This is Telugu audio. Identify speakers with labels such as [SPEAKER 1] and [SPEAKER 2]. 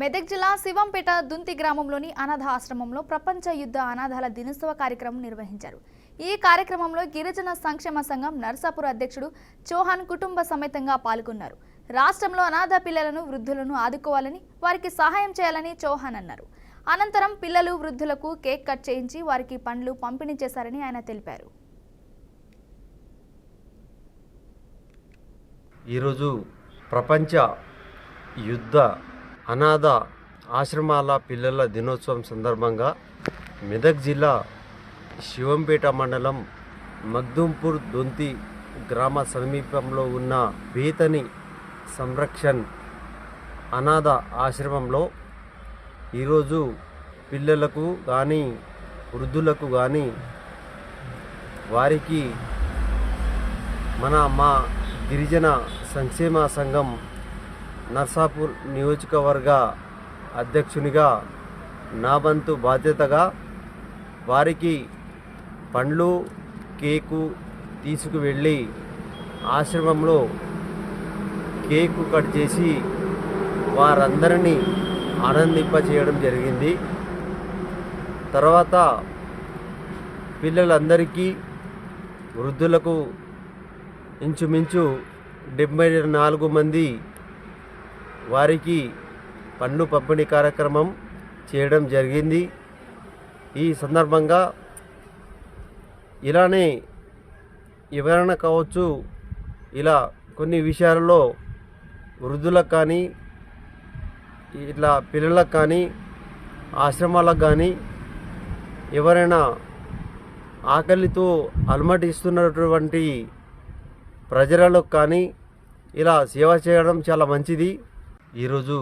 [SPEAKER 1] మెదక్ జిల్లా శివంపేట దుంతి గ్రామంలోని అనాథ ఆశ్రమంలో ప్రపంచ యుద్ధ అనాథాల దినోత్సవ కార్యక్రమం నిర్వహించారు. ఈ కార్యక్రమంలో గిరిజన సంక్షేమ సంఘం నర్సాపూర్ అధ్యక్షుడు చౌహాన్ కుటుంబ సమేతంగా పాల్గొన్నారు. రాష్ట్రంలో అనాథ పిల్లలను వృద్ధులను ఆదుకోవాలని వారికి సహాయం చేయాలని చౌహాన్ అన్నారు. అనంతరం పిల్లలు వృద్ధులకు కేక్ కట్ చేయించి వారికి పండ్లు పంపిణీ చేశారని ఆయన తెలిపారు.
[SPEAKER 2] ఈరోజు ప్రపంచ యుద్ధ అనాథ ఆశ్రమాల పిల్లల దినోత్సవం సందర్భంగా మెదక్ జిల్లా శివంపేట మండలం మగ్దుంపూర్ దొంతి గ్రామ సమీపంలో ఉన్న బేతని సంరక్షణ్ అనాథ ఆశ్రమంలో ఈరోజు పిల్లలకు కానీ వృద్ధులకు కానీ వారికి మా గిరిజన సంక్షేమ సంఘం నర్సాపూర్ నియోజకవర్గ అధ్యక్షునిగా నా వంతు బాధ్యతగా వారికి పండ్లు కేకు తీసుకువెళ్ళి ఆశ్రమంలో కేకు కట్ చేసి వారందరినీ ఆనందింపచేయడం జరిగింది. తర్వాత పిల్లలందరికీ వృద్ధులకు ఇంచుమించు 74 మంది వారికి పండ్లు పంపిణీ కార్యక్రమం చేయడం జరిగింది. ఈ సందర్భంగా ఇలానే ఎవరైనా కావచ్చు, ఇలా కొన్ని విషయాలలో వృద్ధులకు కానీ ఇట్లా పిల్లలకు కానీ ఆశ్రమాలకు కానీ ఎవరైనా ఆకలితో అలమటిస్తున్నటువంటి ప్రజలకు కానీ ఇలా సేవ చేయడం చాలా మంచిది. ఈరోజు